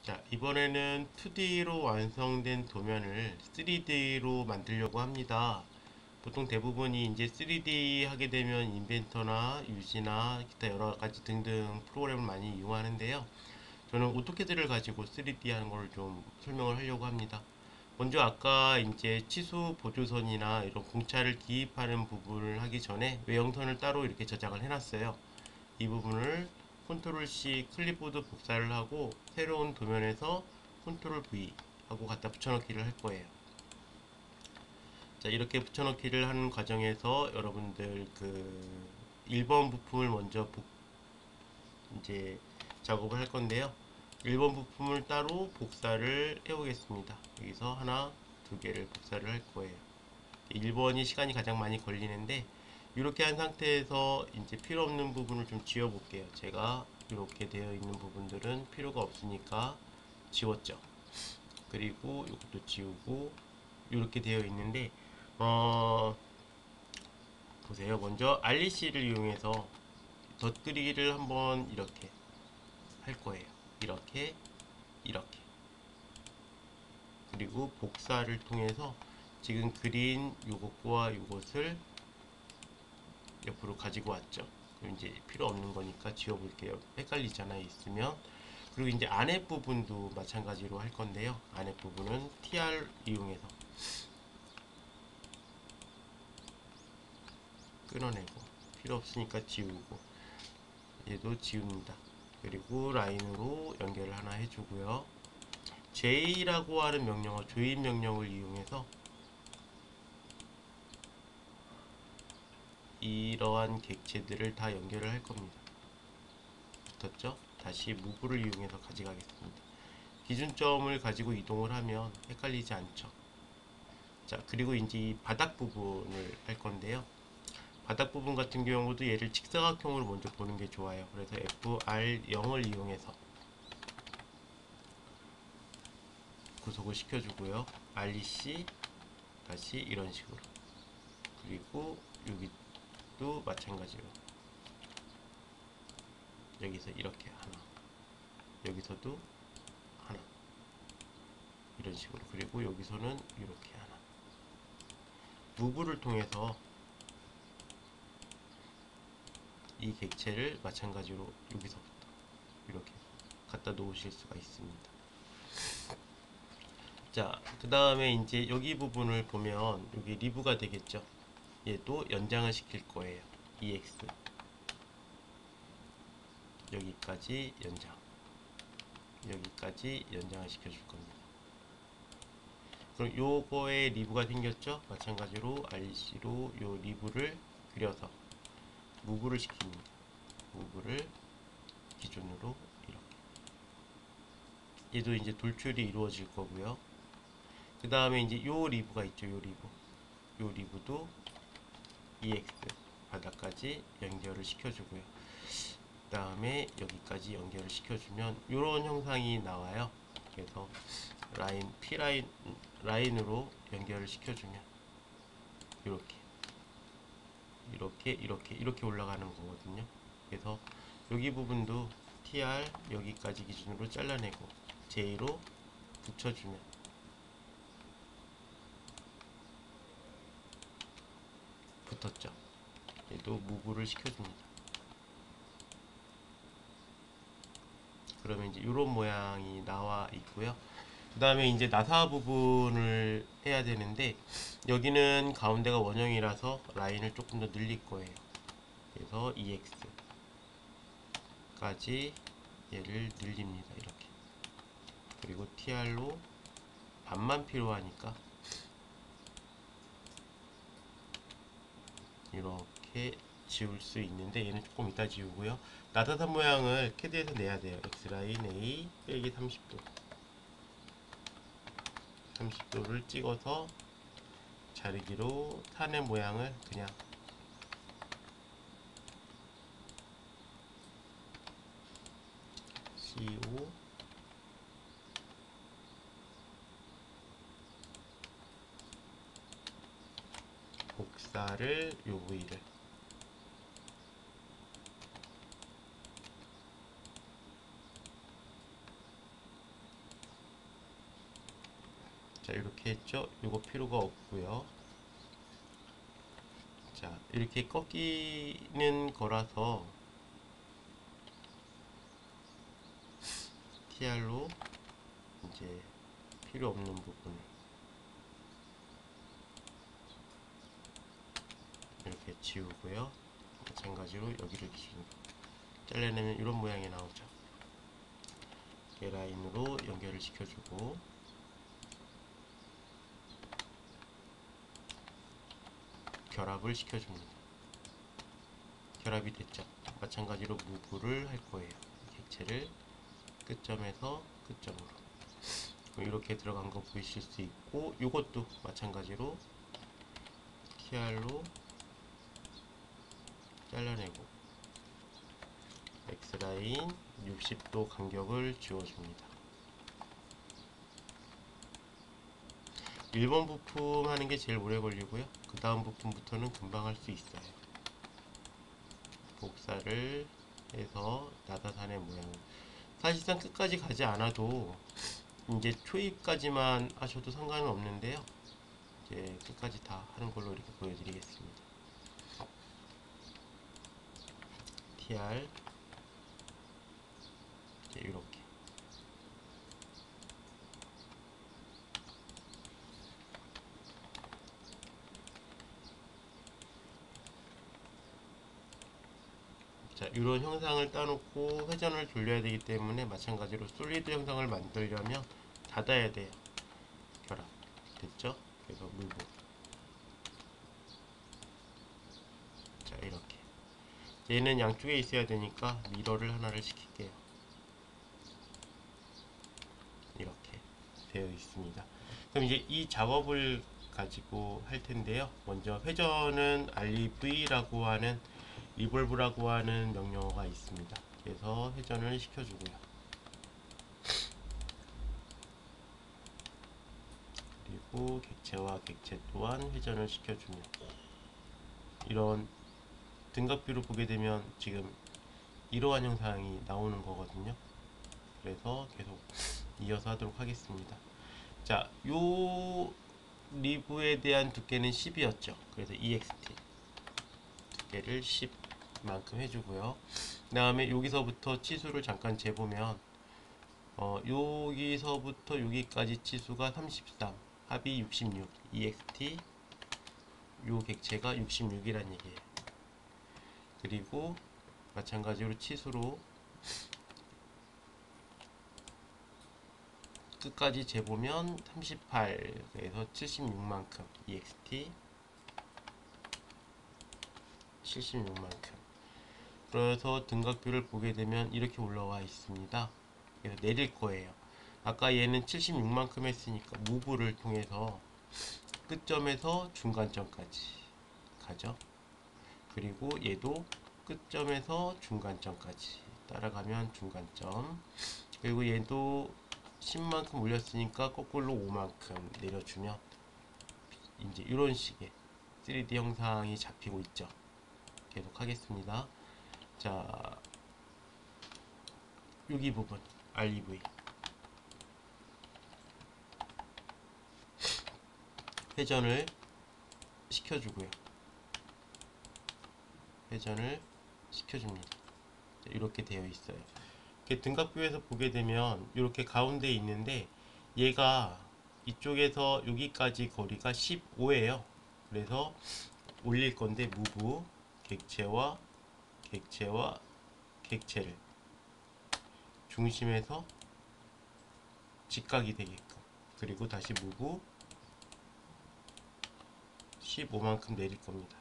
자, 이번에는 2D로 완성된 도면을 3D로 만들려고 합니다. 보통 대부분이 이제 3D 하게 되면 인벤터나 유지나 기타 여러 가지 등등 프로그램을 많이 이용하는데요. 저는 오토캐드를 가지고 3D 하는 걸 좀 설명을 하려고 합니다. 먼저 아까 이제 치수 보조선이나 이런 공차를 기입하는 부분을 하기 전에 외형선을 따로 이렇게 저장을 해놨어요. 이 부분을 컨트롤 C 클립보드 복사를 하고 새로운 도면에서 컨트롤 V 하고 갖다 붙여넣기를 할 거예요. 자, 이렇게 붙여넣기를 하는 과정에서 여러분들 1번 부품을 먼저 이제 작업을 할 건데요. 1번 부품을 따로 복사를 해보겠습니다. 여기서 하나, 두 개를 복사를 할 거예요. 1번이 시간이 가장 많이 걸리는데 이렇게 한 상태에서 이제 필요 없는 부분을 좀 지워 볼게요. 제가 이렇게 되어 있는 부분들은 필요가 없으니까 지웠죠. 그리고 이것도 지우고 이렇게 되어 있는데 보세요. 먼저 REC를 이용해서 덧그리기를 한번 이렇게 할 거예요. 이렇게 이렇게 그리고 복사를 통해서 지금 그린 요것과 요것을 옆으로 가지고 왔죠. 그럼 이제 필요 없는 거니까 지워볼게요. 헷갈리잖아요, 있으면. 그리고 이제 안에 부분도 마찬가지로 할 건데요. 안에 부분은 TR 이용해서 끊어내고 필요 없으니까 지우고 얘도 지웁니다. 그리고 라인으로 연결을 하나 해주고요. J라고 하는 명령어, 조인 명령을 이용해서 이러한 객체들을 다 연결을 할 겁니다. 붙었죠? 다시 무브를 이용해서 가져가겠습니다. 기준점을 가지고 이동을 하면 헷갈리지 않죠. 자, 그리고 이제 이 바닥 부분을 할 건데요. 바닥 부분 같은 경우도 얘를 직사각형으로 먼저 보는 게 좋아요. 그래서 FR0을 이용해서 구속을 시켜주고요. REC 다시 이런 식으로. 그리고 여기도 마찬가지로 여기서 이렇게 하나, 여기서도 하나, 이런 식으로. 그리고 여기서는 이렇게 하나. 무브를 통해서 이 객체를 마찬가지로 여기서부터 이렇게 갖다 놓으실 수가 있습니다. 자, 그 다음에 이제 여기 부분을 보면 여기 리브가 되겠죠. 얘도 연장을 시킬 거예요. EX 여기까지 연장, 여기까지 연장을 시켜줄 겁니다. 그럼 요거에 리브가 생겼죠? 마찬가지로 RC로 요 리브를 그려서 무브를 시킵니다. 무브를 기준으로 이렇게. 얘도 이제 돌출이 이루어질 거고요. 그 다음에 이제 요 리브가 있죠. 요 리브. 요 리브도 EX 바닥까지 연결을 시켜주고요. 그 다음에 여기까지 연결을 시켜주면 이런 형상이 나와요. 그래서 라인 P라인 라인으로 연결을 시켜주면 이렇게 이렇게 올라가는 거거든요. 그래서 여기 부분도 TR 여기까지 기준으로 잘라내고 J로 붙여주면 붙었죠. 얘도 무브를 시켜줍니다. 그러면 이제 이런 모양이 나와 있고요. 그 다음에 이제 나사 부분을 해야 되는데 여기는 가운데가 원형이라서 라인을 조금 더 늘릴 거예요. 그래서 EX까지 얘를 늘립니다. 이렇게. 그리고 TR로 반만 필요하니까 이렇게 지울 수 있는데 얘는 조금 이따 지우고요. 나사선 모양을 캐드에서 내야 돼요. X라인 A 빼기 30도 30도를 찍어서 자르기로 탄의 모양을 그냥 CO 복사를 요 부위를 자, 이렇게 했죠. 이거 필요가 없고요. 자, 이렇게 꺾이는 거라서 TR로 이제 필요 없는 부분을 이렇게 지우고요. 마찬가지로 여기를 기준으로 잘라내면 이런 모양이 나오죠. 이 라인으로 연결을 시켜주고 결합을 시켜줍니다. 결합이 됐죠. 마찬가지로 무브를 할 거예요. 객체를 끝점에서 끝점으로 이렇게 들어간 거 보이실 수 있고, 이것도 마찬가지로 TR로 잘라내고 X라인 60도 간격을 지워줍니다. 1번 부품 하는 게 제일 오래 걸리고요. 그 다음 부품부터는 금방 할 수 있어요. 복사를 해서 나다산의 모양을, 사실상 끝까지 가지 않아도 이제 초입까지만 하셔도 상관은 없는데요. 이제 끝까지 다 하는 걸로 이렇게 보여드리겠습니다. TR 이렇게 자, 이런 형상을 따놓고 회전을 돌려야 되기 때문에 마찬가지로 솔리드 형상을 만들려면 닫아야 돼요. 결합 됐죠? 그래서 물고 자, 이렇게 얘는 양쪽에 있어야 되니까 미러를 하나를 시킬게요. 이렇게 되어 있습니다. 그럼 이제 이 작업을 가지고 할 텐데요. 먼저 회전은 REV라고 하는 리볼브라고 하는 명령어가 있습니다. 그래서 회전을 시켜주고요. 그리고 객체와 객체 또한 회전을 시켜주며, 이런 등각뷰를 보게 되면 지금 이러한 형상이 나오는 거거든요. 그래서 계속 이어서 하도록 하겠습니다. 자, 요 리브에 대한 두께는 10이었죠. 그래서 EXT 두께를 10만큼 해주고요. 그 다음에 여기서부터 치수를 잠깐 재보면 여기서부터 여기까지 치수가 33, 합이 66, EXT 요 객체가 66이란 얘기예요. 그리고 마찬가지로 치수로 끝까지 재보면 38에서 76만큼 EXT 76만큼. 그래서 등각뷰를 보게 되면 이렇게 올라와 있습니다. 그래서 내릴 거예요. 아까 얘는 76만큼 했으니까 무브를 통해서 끝점에서 중간점까지 가죠. 그리고 얘도 끝점에서 중간점까지 따라가면 중간점, 그리고 얘도 10만큼 올렸으니까 거꾸로 5만큼 내려주면 이제 이런 식의 3D 형상이 잡히고 있죠. 계속 하겠습니다. 자, 여기 부분 REV 회전을 시켜주고요. 회전을 시켜줍니다. 이렇게 되어 있어요. 이렇게 등각뷰에서 보게 되면 이렇게 가운데 있는데 얘가 이쪽에서 여기까지 거리가 15예요. 그래서 올릴 건데 무브 객체와 객체와 객체를 중심에서 직각이 되게끔, 그리고 다시 무브 15만큼 내릴 겁니다.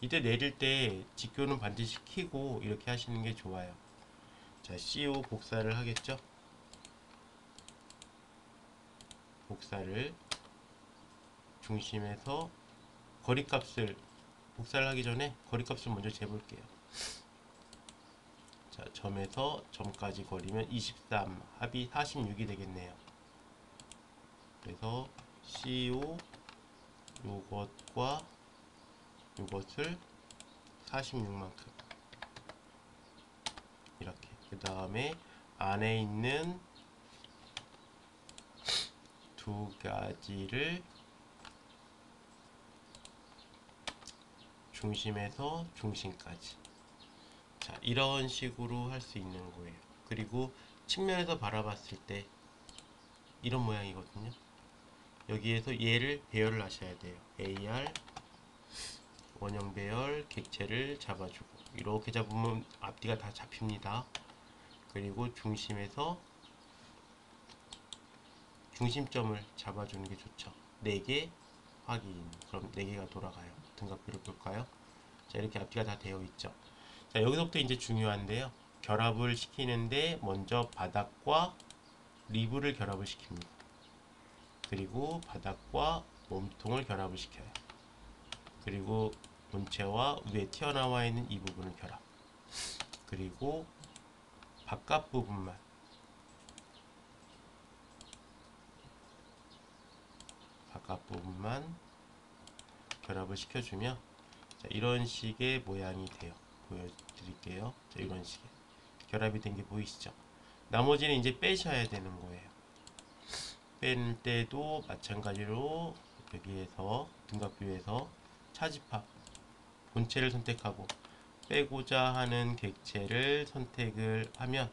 이때 내릴 때 직교는 반드시 키고 이렇게 하시는 게 좋아요. 자, CO 복사를 하겠죠? 복사를 중심에서 거리값을, 복사를 하기 전에 거리값을 먼저 재볼게요. 자, 점에서 점까지 거리면 23, 합이 46이 되겠네요. 그래서 CO 요것과 요것을 46만큼 이렇게, 그 다음에 안에 있는 두 가지를 중심에서 중심까지, 자 이런 식으로 할 수 있는 거예요. 그리고 측면에서 바라봤을 때 이런 모양이거든요. 여기에서 얘를 배열을 하셔야 돼요. AR 원형 배열 객체를 잡아주고, 이렇게 잡으면 앞뒤가 다 잡힙니다. 그리고 중심에서 중심점을 잡아주는 게 좋죠. 4개 확인. 그럼 4개가 돌아가요. 등각뷰를 볼까요? 자, 이렇게 앞뒤가 다 되어 있죠. 자, 여기서부터 이제 중요한데요. 결합을 시키는데 먼저 바닥과 리브를 결합을 시킵니다. 그리고 바닥과 몸통을 결합을 시켜요. 그리고 본체와 위에 튀어나와 있는 이 부분을 결합. 그리고 바깥 부분만 결합을 시켜주면, 자, 이런 식의 모양이 돼요. 보여드릴게요. 자, 이런 식의 결합이 된 게 보이시죠? 나머지는 이제 빼셔야 되는 거예요. 뺄 때도 마찬가지로 여기에서 등각뷰에서 차집합 본체를 선택하고 빼고자 하는 객체를 선택을 하면,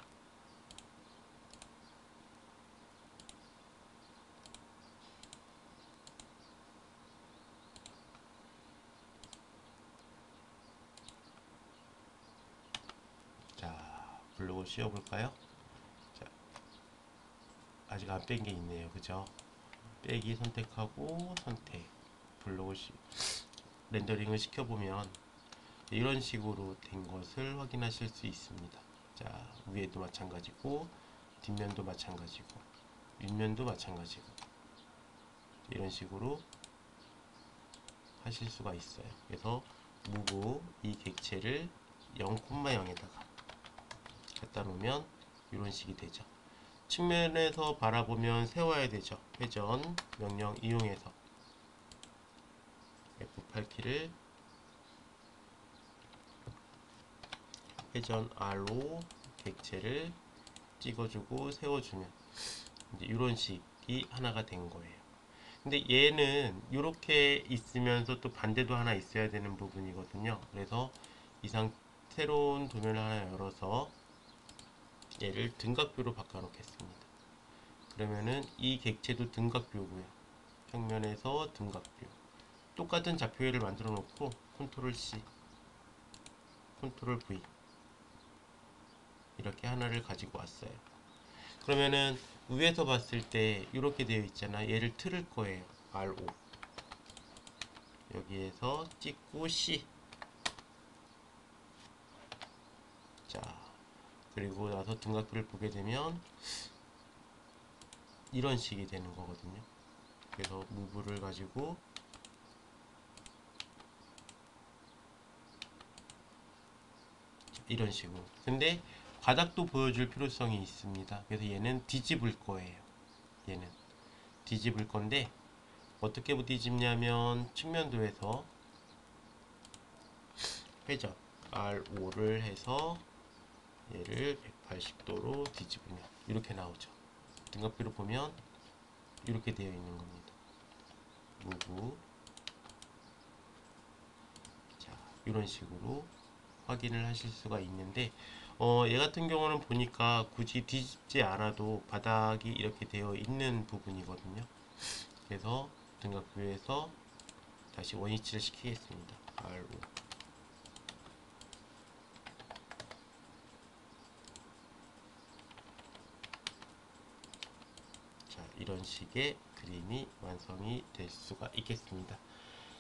자 블록을 씌워 볼까요? 자, 아직 안 뺀 게 있네요. 그죠? 빼기 선택하고 선택, 블록을 렌더링을 시켜보면 이런 식으로 된 것을 확인하실 수 있습니다. 자, 위에도 마찬가지고 뒷면도 마찬가지고 윗면도 마찬가지고 이런 식으로 하실 수가 있어요. 그래서 무브 이 객체를 0,0에다가 갖다 놓으면 이런 식이 되죠. 측면에서 바라보면 세워야 되죠. 회전 명령 이용해서 F8키를 회전 R로 객체를 찍어주고 세워주면 이제 이런 식이 하나가 된 거예요. 근데 얘는 이렇게 있으면서 또 반대도 하나 있어야 되는 부분이거든요. 그래서 새로운 도면을 하나 열어서 얘를 등각뷰로 바꿔 놓겠습니다. 그러면은 이 객체도 등각뷰고요. 평면에서 등각뷰. 똑같은 좌표를 만들어 놓고 컨트롤 C, 컨트롤 V 이렇게 하나를 가지고 왔어요. 그러면은 위에서 봤을 때 이렇게 되어 있잖아. 얘를 틀을 거예요. R5 여기에서 찍고 C. 자, 그리고 나서 등각뷰를 보게 되면 이런 식이 되는 거거든요. 그래서 무브를 가지고 이런 식으로. 근데 바닥도 보여줄 필요성이 있습니다. 그래서 얘는 뒤집을 거예요. 얘는 뒤집을 건데 어떻게 뒤집냐면 측면도에서 회전 R5를 해서 얘를 180도로 뒤집으면 이렇게 나오죠. 등각뷰로 보면 이렇게 되어 있는 겁니다. 무브. 자, 이런 식으로 확인을 하실 수가 있는데, 얘 같은 경우는 보니까 굳이 뒤집지 않아도 바닥이 이렇게 되어 있는 부분이거든요. 그래서 등각뷰에서 다시 원위치를 시키겠습니다. R5. 자, 이런 식의 그림이 완성이 될 수가 있겠습니다.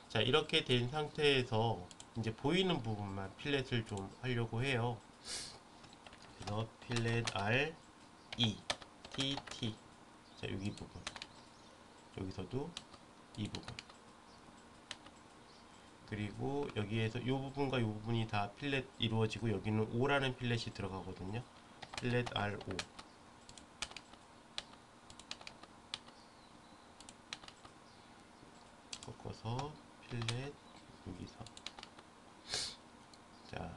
자, 이렇게 된 상태에서 이제 보이는 부분만 필렛을 좀 하려고 해요. 그래서 필렛 R, E, T, T. 자, 여기 부분. 여기서도 이 부분. 그리고 여기에서 이 부분과 이 부분이 다 필렛 이루어지고 여기는 O라는 필렛이 들어가거든요. 필렛 R5. 꺾어서 필렛 여기서. 자,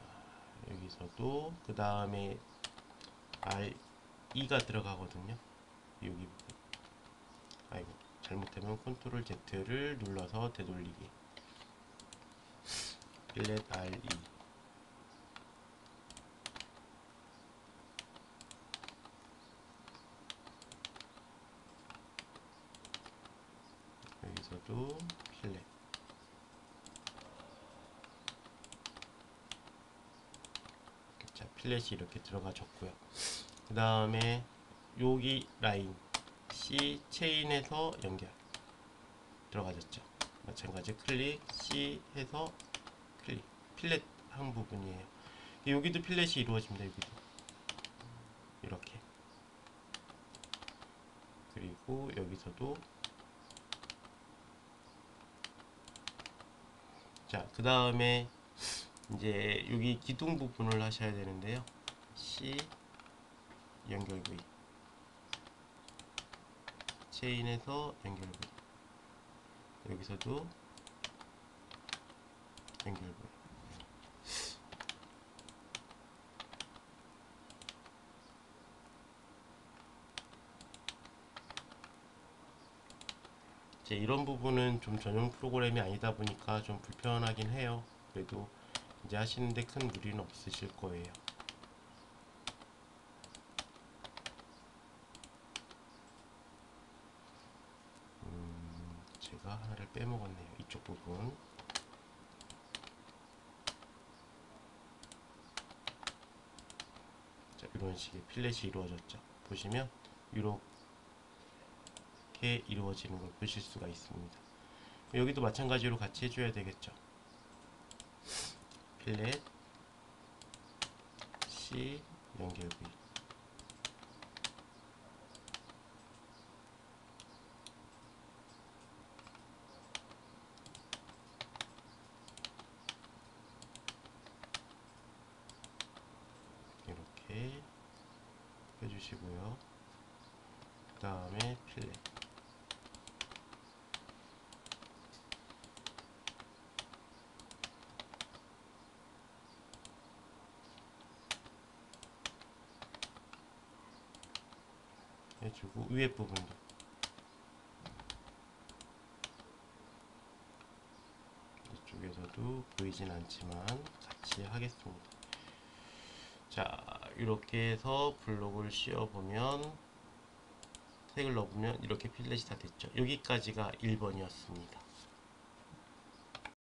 여기서도 그 다음에 R2가 들어가거든요. 여기 부분. 아이고, 잘못하면 컨트롤 Z를 눌러서 되돌리기. 필렛 RE. 여기서도 필렛. 자, 필렛이 이렇게 들어가졌고요. 그 다음에 여기 라인 C 체인에서 연결 들어가졌죠. 마찬가지 클릭 C 해서 클릭. 필렛 한 부분이에요. 여기도 필렛이 이루어집니다. 여기도 이렇게. 그리고 여기서도. 자, 그 다음에 이제 여기 기둥 부분을 하셔야 되는데요. C 연결 V, 체인에서 연결 V, 여기서도 연결 V. 이제 이런 부분은 좀 전용 프로그램이 아니다 보니까 좀 불편하긴 해요. 그래도 이제 하시는데 큰 무리는 없으실 거예요. 제가 하나를 빼먹었네요. 이쪽 부분. 자, 이런 식의 필렛이 이루어졌죠. 보시면 이렇게 이루어지는 걸 보실 수가 있습니다. 여기도 마찬가지로 같이 해줘야 되겠죠. 필렛 C 연결 V. 이렇게 해주시고요. 그 다음에 필렛. 해주고 위에 부분도 이쪽에서도 보이진 않지만 같이 하겠습니다. 자, 이렇게 해서 블록을 씌워보면 색을 넣어보면 이렇게 필렛이 다 됐죠. 여기까지가 1번이었습니다.